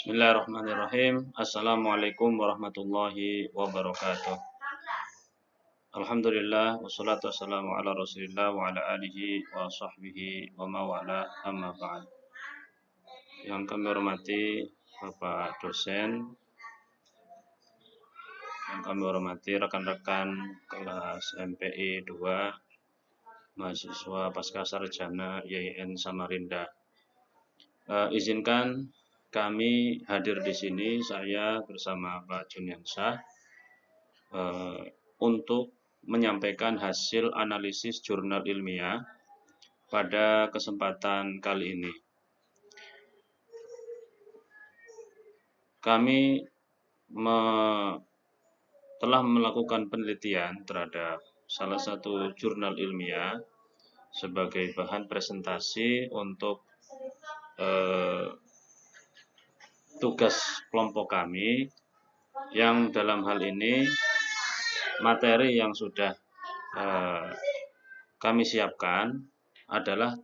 Bismillahirrahmanirrahim. Assalamualaikum warahmatullahi wabarakatuh. Alhamdulillah wassalatu wassalamu ala Rasulillah wa ala alihi wa sahbihi wa mawala amma ba'd. Yang kami hormati Bapak dosen, yang kami hormati rekan-rekan kelas MPI 2, mahasiswa Pasca Sarjana YIN Samarinda. Izinkan kami hadir di sini, saya bersama Pak Juniansyah, untuk menyampaikan hasil analisis jurnal ilmiah pada kesempatan kali ini. Kami telah melakukan penelitian terhadap salah satu jurnal ilmiah sebagai bahan presentasi untuk tugas kelompok kami, yang dalam hal ini materi yang sudah kami siapkan adalah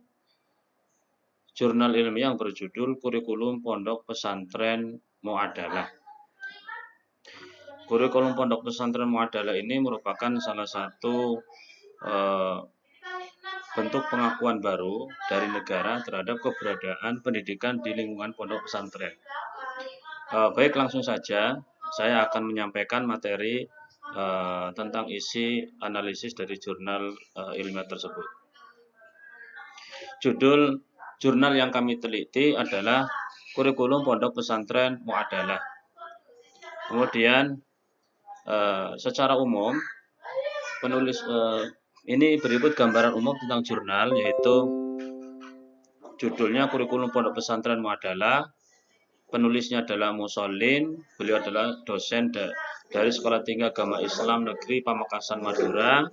jurnal ilmiah yang berjudul Kurikulum Pondok Pesantren Muadalah. Kurikulum Pondok Pesantren Muadalah ini merupakan salah satu bentuk pengakuan baru dari negara terhadap keberadaan pendidikan di lingkungan pondok pesantren. Baik, langsung saja saya akan menyampaikan materi tentang isi analisis dari jurnal ilmiah tersebut. Judul jurnal yang kami teliti adalah Kurikulum Pondok Pesantren Muadalah. Kemudian secara umum penulis ini berikut gambaran umum tentang jurnal, yaitu judulnya Kurikulum Pondok Pesantren Muadalah. Penulisnya adalah Musholin, beliau adalah dosen dari Sekolah Tinggi Agama Islam Negeri Pamekasan Madura.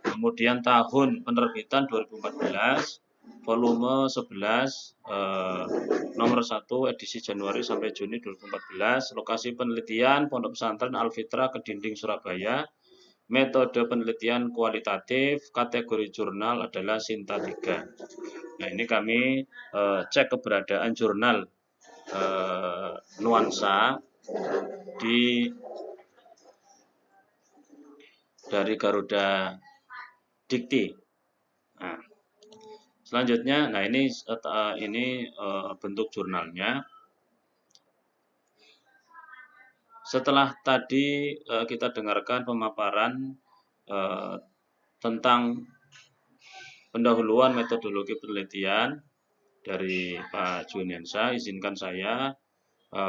Kemudian tahun penerbitan 2014, volume 11, nomor 1, edisi Januari sampai Juni 2014. Lokasi penelitian Pondok Pesantren Al-Fitrah Kedinding Surabaya. Metode penelitian kualitatif, kategori jurnal adalah Sinta 3. Nah, ini kami cek keberadaan jurnal Nuansa dari Garuda Dikti. Nah, selanjutnya, ini bentuk jurnalnya. Setelah tadi kita dengarkan pemaparan tentang pendahuluan metodologi penelitian dari Pak Juniansyah, izinkan saya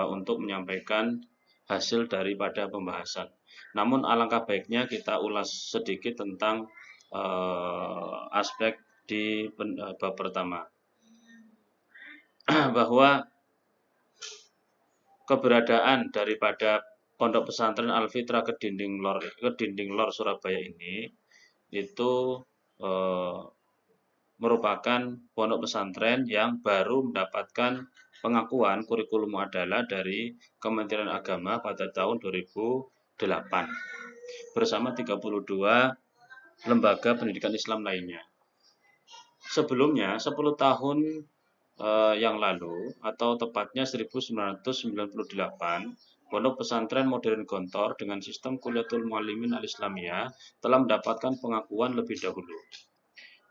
untuk menyampaikan hasil daripada pembahasan. Namun alangkah baiknya kita ulas sedikit tentang aspek di bab pertama, bahwa keberadaan daripada Pondok Pesantren Al-Fitrah Kedinding Lor Surabaya ini itu merupakan pondok pesantren yang baru mendapatkan pengakuan kurikulum muadalah dari Kementerian Agama pada tahun 2008 bersama 32 lembaga pendidikan Islam lainnya. Sebelumnya 10 tahun yang lalu, atau tepatnya 1998, Pondok Pesantren Modern Gontor dengan sistem Kuliatul Muallimin Al-Islamiyah telah mendapatkan pengakuan lebih dahulu.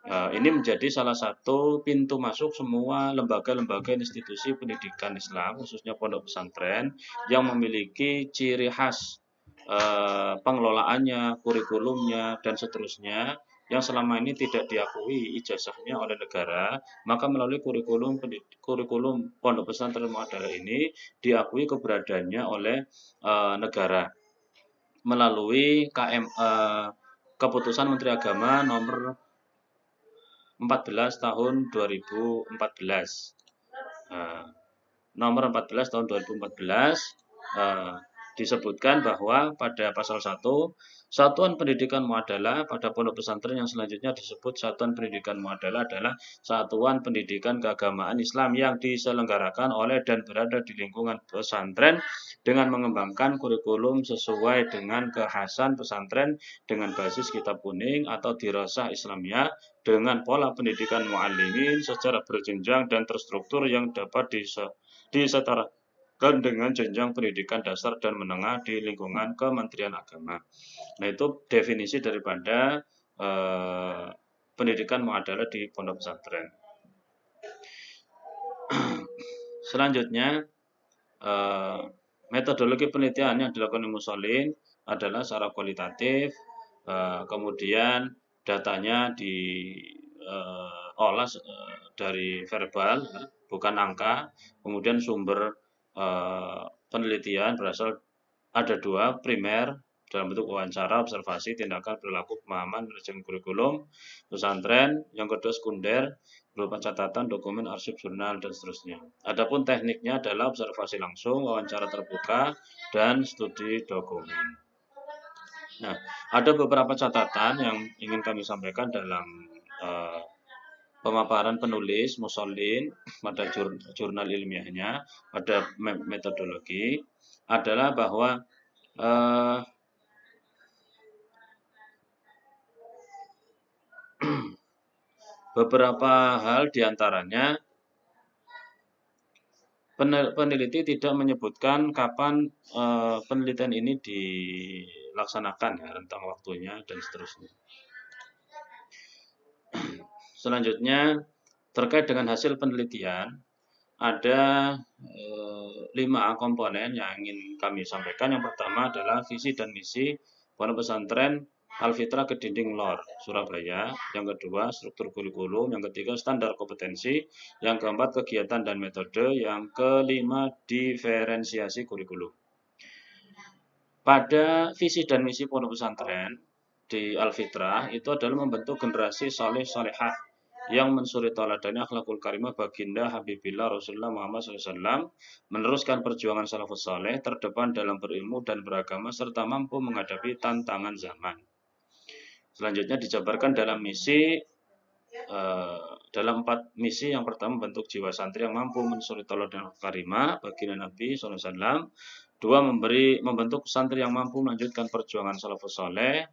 Ini menjadi salah satu pintu masuk semua lembaga-lembaga institusi pendidikan Islam, khususnya pondok pesantren, yang memiliki ciri khas pengelolaannya, kurikulumnya, dan seterusnya, yang selama ini tidak diakui ijazahnya oleh negara. Maka melalui kurikulum pondok pesantren muadalah ini diakui keberadaannya oleh negara melalui keputusan Menteri Agama nomor 14 tahun 2014. Nomor 14 tahun 2014 disebutkan bahwa pada pasal 1, Satuan Pendidikan Muadalah pada pondok pesantren yang selanjutnya disebut Satuan Pendidikan Muadalah adalah satuan pendidikan keagamaan Islam yang diselenggarakan oleh dan berada di lingkungan pesantren dengan mengembangkan kurikulum sesuai dengan kekhasan pesantren dengan basis kitab kuning atau dirasah Islamiyah dengan pola pendidikan muallimin secara berjenjang dan terstruktur yang dapat disetarakan dan dengan jenjang pendidikan dasar dan menengah di lingkungan Kementerian Agama. Nah, itu definisi daripada pendidikan muadalah di pondok pesantren. Selanjutnya, metodologi penelitian yang dilakukan Mussolin adalah secara kualitatif, kemudian datanya diolah dari verbal, bukan angka, kemudian sumber penelitian berasal ada dua, primer dalam bentuk wawancara, observasi, tindakan, perilaku, pemahaman, manajemen kurikulum, pesantren. Yang kedua sekunder berupa catatan, dokumen, arsip, jurnal, dan seterusnya. Adapun tekniknya adalah observasi langsung, wawancara terbuka, dan studi dokumen. Nah, ada beberapa catatan yang ingin kami sampaikan dalam pemaparan penulis Mussolin pada jurnal ilmiahnya, pada metodologi, adalah bahwa beberapa hal diantaranya peneliti tidak menyebutkan kapan penelitian ini dilaksanakan, ya, rentang waktunya dan seterusnya. Selanjutnya, terkait dengan hasil penelitian, ada 5 komponen yang ingin kami sampaikan. Yang pertama adalah visi dan misi pondok pesantren Al-Fitrah Kedinding Lor, Surabaya. Yang kedua, struktur kurikulum. Yang ketiga, standar kompetensi. Yang keempat, kegiatan dan metode. Yang kelima, diferensiasi kurikulum. Pada visi dan misi pondok pesantren di Al-Fitrah itu adalah membentuk generasi saleh salehah yang mensuri tauladani akhlakul karimah baginda Habibillah Rasulullah Muhammad SAW, meneruskan perjuangan salafus saleh, terdepan dalam berilmu dan beragama, serta mampu menghadapi tantangan zaman. Selanjutnya dijabarkan dalam misi, dalam 4 misi. Yang pertama, bentuk jiwa santri yang mampu mensuri tauladani karimah baginda Nabi SAW. 2, membentuk santri yang mampu melanjutkan perjuangan salafus saleh.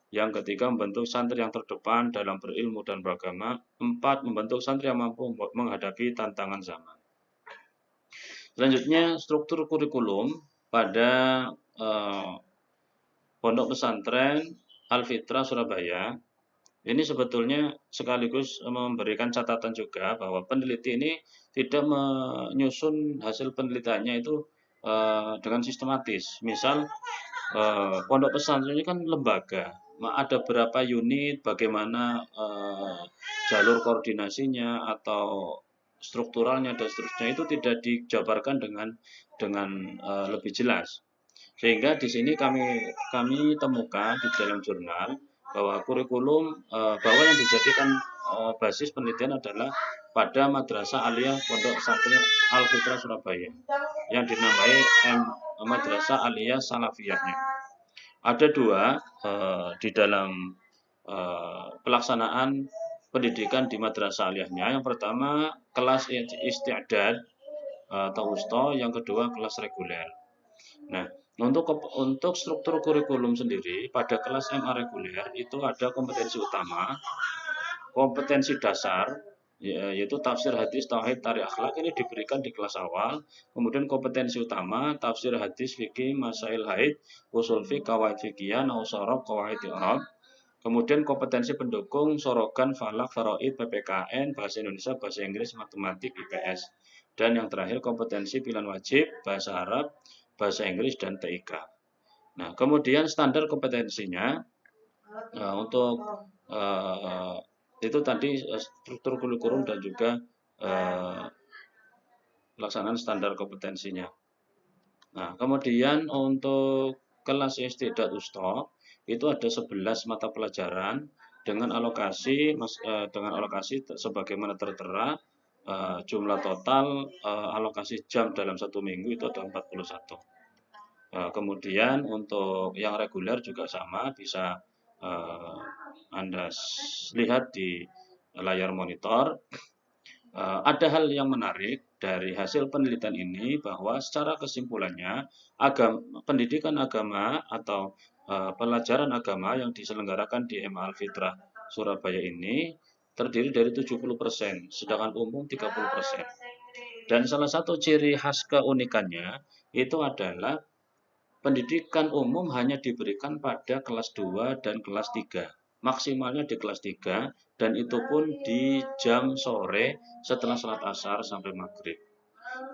Yang ketiga, membentuk santri yang terdepan dalam berilmu dan beragama. 4, membentuk santri yang mampu menghadapi tantangan zaman. Selanjutnya, struktur kurikulum pada pondok pesantren Al-Fitrah Surabaya. Ini sebetulnya sekaligus memberikan catatan juga bahwa peneliti ini tidak menyusun hasil penelitiannya itu dengan sistematis. Misal, pondok pesantren ini kan lembaga, ada berapa unit, bagaimana jalur koordinasinya atau strukturalnya dan seterusnya, itu tidak dijabarkan dengan lebih jelas. Sehingga di sini kami temukan di dalam jurnal bahwa kurikulum bahwa yang dijadikan basis penelitian adalah pada Madrasah Aliyah Pondok Pesantren Al-Fitrah Surabaya yang dinamai Madrasah Aliyah Salafiyahnya. Ada 2 di dalam pelaksanaan pendidikan di Madrasah Aliyahnya. Yang pertama kelas isti'dad atau wusta, yang kedua kelas reguler. Nah, untuk struktur kurikulum sendiri pada kelas MA reguler itu ada kompetensi utama, kompetensi dasar, yaitu tafsir hadis, tauhid, tarikh, akhlak, ini diberikan di kelas awal. Kemudian kompetensi utama tafsir hadis, fikih, masail haid, usul fiqh, qawaid fiqhiyah, nahwu sharaf, qawaid i'rab. Kemudian kompetensi pendukung sorogan, falak, faraid, PPKN, bahasa Indonesia, bahasa Inggris, matematik, IPS. Dan yang terakhir kompetensi pilihan wajib, bahasa Arab, bahasa Inggris, dan TIK. Nah, kemudian standar kompetensinya untuk itu tadi struktur kurikulum dan juga pelaksanaan standar kompetensinya. Nah, kemudian untuk kelas isti'dad wusta itu ada 11 mata pelajaran dengan alokasi sebagaimana tertera. Jumlah total alokasi jam dalam 1 minggu itu ada 41. Kemudian untuk yang reguler juga sama, bisa Anda lihat di layar monitor. Ada hal yang menarik dari hasil penelitian ini bahwa secara kesimpulannya pendidikan agama atau pelajaran agama yang diselenggarakan di MA Al-Fitrah Surabaya ini terdiri dari 70%, sedangkan umum 30%. Dan salah satu ciri khas keunikannya itu adalah pendidikan umum hanya diberikan pada kelas 2 dan kelas 3. Maksimalnya di kelas 3 dan itu pun di jam sore setelah salat asar sampai maghrib.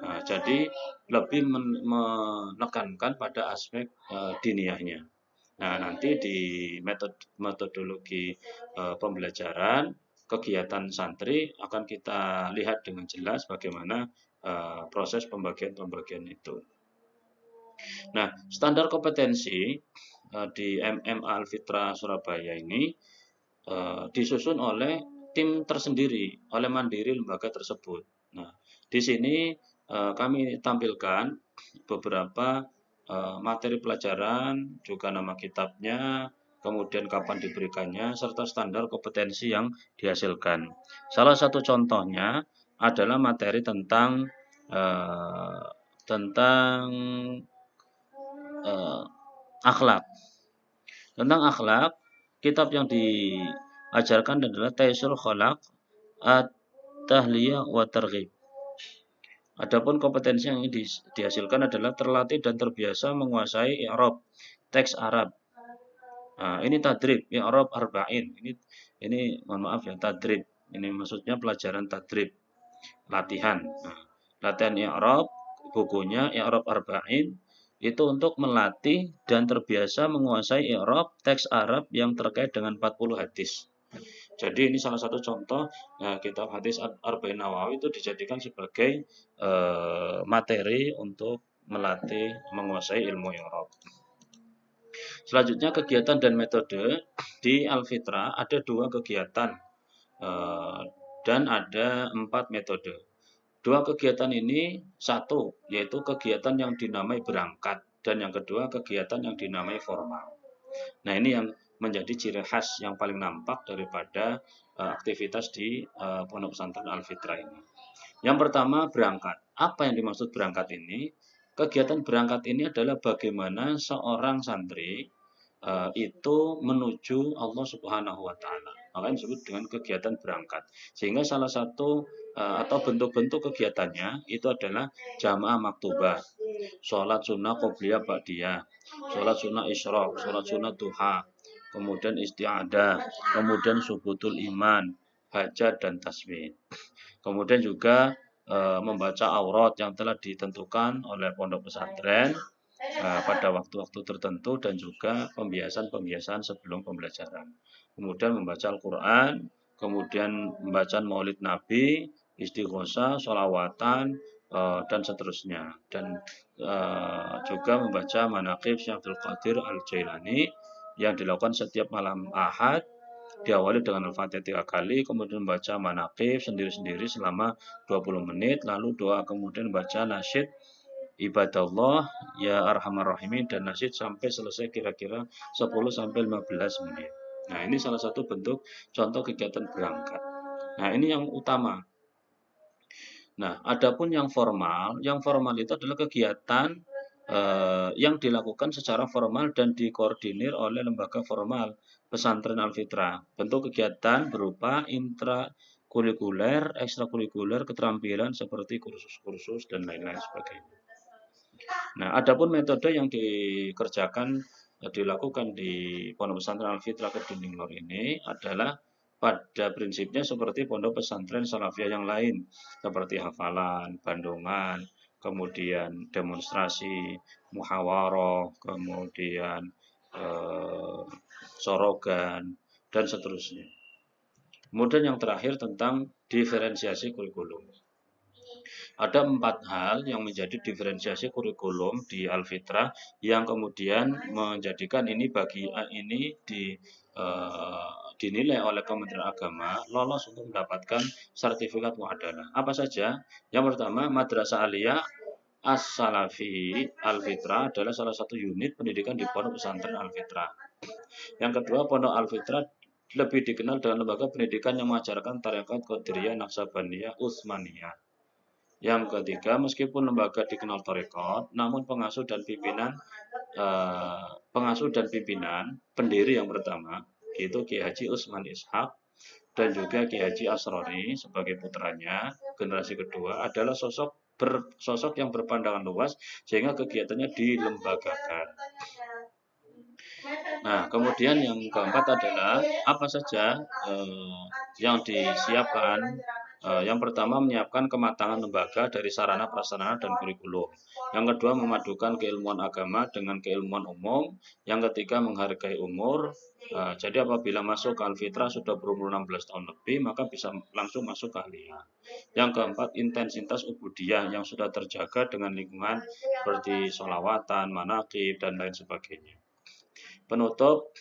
Nah, jadi lebih menekankan pada aspek diniyahnya. Nah, nanti di metodologi pembelajaran kegiatan santri akan kita lihat dengan jelas bagaimana proses pembagian-pembagian itu. Nah, standar kompetensi di MMA Alfitra Surabaya ini disusun oleh tim tersendiri, oleh mandiri lembaga tersebut. Nah, di sini kami tampilkan beberapa materi pelajaran, juga nama kitabnya, kemudian kapan diberikannya, serta standar kompetensi yang dihasilkan. Salah satu contohnya adalah materi tentang eh, tentang akhlak. Tentang akhlak, kitab yang diajarkan adalah Taisir Khalaq At-Tahliyah wa Targhib. Adapun kompetensi yang dihasilkan adalah terlatih dan terbiasa menguasai i'rab teks Arab. Nah, ini tadrib, i'rab arba'in. Ini mohon maaf ya, tadrib. Ini maksudnya pelajaran tadrib, latihan. Nah, latihan i'rab, bukunya i'rab arba'in itu untuk melatih dan terbiasa menguasai i'rab teks Arab yang terkait dengan 40 hadis. Jadi ini salah satu contoh kitab hadis Arba'in Nawawi itu dijadikan sebagai materi untuk melatih menguasai ilmu i'rab. Selanjutnya kegiatan dan metode di Alfitra ada 2 kegiatan dan ada 4 metode. 2 kegiatan ini, satu yaitu kegiatan yang dinamai berangkat dan yang kedua kegiatan yang dinamai formal. Nah, ini yang menjadi ciri khas yang paling nampak daripada aktivitas di Pondok Pesantren Al-Fitra ini. Yang pertama, berangkat. Apa yang dimaksud berangkat ini? Kegiatan berangkat ini adalah bagaimana seorang santri itu menuju Allah Subhanahu wa taala. Makanya disebut dengan kegiatan berangkat. Sehingga salah satu atau bentuk-bentuk kegiatannya itu adalah jamaah maktubah, sholat sunnah qobliyah ba'diyah, sholat sunnah isyraq, sholat sunnah duha, kemudian isti'adah, kemudian subutul iman, hajat dan tasbih. Kemudian juga membaca aurat yang telah ditentukan oleh pondok pesantren pada waktu-waktu tertentu dan juga pembiasan-pembiasan sebelum pembelajaran. Kemudian membaca Al-Quran, kemudian membaca Maulid Nabi, istighosah, sholawatan, dan seterusnya. Dan juga membaca Manaqib Syekh Abdul Qadir Al-Jailani yang dilakukan setiap malam Ahad, diawali dengan Al-Fatihah 3 kali, kemudian membaca Manaqib sendiri-sendiri selama 20 menit, lalu doa, kemudian baca nasyid Ibadallah ya Arhamar Rahimin dan nasyid sampai selesai kira-kira 10 sampai 15 menit. Nah, ini salah satu bentuk contoh kegiatan berangkat. Nah, ini yang utama. Nah, adapun yang formal itu adalah kegiatan yang dilakukan secara formal dan dikoordinir oleh lembaga formal pesantren Al-Fitra. Bentuk kegiatan berupa intrakurikuler, ekstrakurikuler, keterampilan seperti kursus-kursus dan lain-lain sebagainya. Nah, adapun metode yang dilakukan di Pondok Pesantren Al-Fitra Kedunding Lor ini adalah pada prinsipnya seperti pondok pesantren Salafiyah yang lain, seperti hafalan, bandungan, kemudian demonstrasi, muhawaroh, kemudian sorogan, dan seterusnya. Kemudian yang terakhir tentang diferensiasi kurikulum. Ada 4 hal yang menjadi diferensiasi kurikulum di Alfitra yang kemudian menjadikan ini dinilai oleh Kementerian Agama lolos untuk mendapatkan sertifikat muadalah. Apa saja? Yang pertama, Madrasah Aliyah As-Salafi Al-Fitra adalah salah satu unit pendidikan di Pondok Pesantren Al-Fitra. Yang kedua, Pondok Al-Fitra lebih dikenal dengan lembaga pendidikan yang mengajarkan tarekat Qadiriyah, Naqsabandiyah, Utsmaniyah. Yang ketiga, meskipun lembaga dikenal tarekat, namun pengasuh dan pimpinan pendiri yang pertama itu Kiai Haji Utsman Ishaq dan juga Kiai Haji Asrori sebagai putranya generasi kedua adalah sosok bersosok yang berpandangan luas sehingga kegiatannya dilembagakan. Nah, kemudian yang keempat adalah apa saja yang disiapkan. Yang pertama, menyiapkan kematangan lembaga dari sarana prasarana dan kurikulum. Yang kedua, memadukan keilmuan agama dengan keilmuan umum. Yang ketiga, menghargai umur. Jadi apabila masuk ke Alfitra sudah berumur 16 tahun lebih, maka bisa langsung masuk ke Aliyah. Yang keempat, intensitas ubudiyah yang sudah terjaga dengan lingkungan seperti sholawatan, manaqib, dan lain sebagainya. Penutup,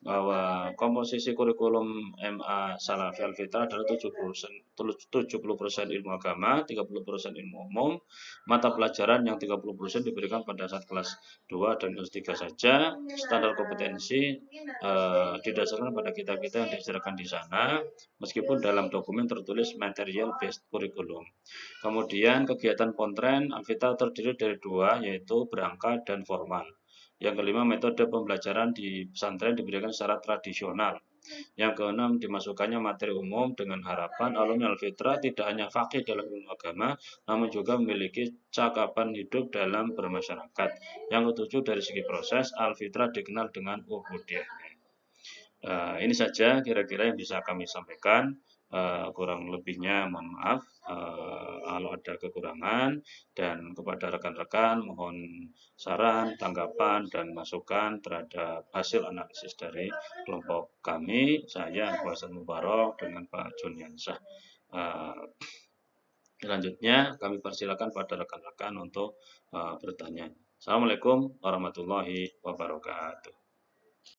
bahwa komposisi kurikulum MA Salafi Al-Fitrah adalah 70% ilmu agama, 30% ilmu umum, mata pelajaran yang 30% diberikan pada saat kelas 2 dan kelas 3 saja. Standar kompetensi didasarkan pada kitab-kitab yang diajarkan di sana, meskipun dalam dokumen tertulis material based curriculum. Kemudian kegiatan pontren Al-Fitrah terdiri dari dua, yaitu berangkat dan formal. Yang kelima, metode pembelajaran di pesantren diberikan secara tradisional. Yang keenam, dimasukkannya materi umum dengan harapan alumni Al-Fitrah tidak hanya fakih dalam ilmu agama, namun juga memiliki cakapan hidup dalam bermasyarakat. Yang ketujuh, dari segi proses, Al-Fitrah dikenal dengan ubudiyahnya. Ini saja kira-kira yang bisa kami sampaikan. Kurang lebihnya mohon maaf kalau ada kekurangan, dan kepada rekan-rekan mohon saran, tanggapan, dan masukan terhadap hasil analisis dari kelompok kami, saya Abu Hasan Mubarok dengan Pak Juniansyah. Selanjutnya kami persilakan pada rekan-rekan untuk bertanya. Assalamualaikum warahmatullahi wabarakatuh.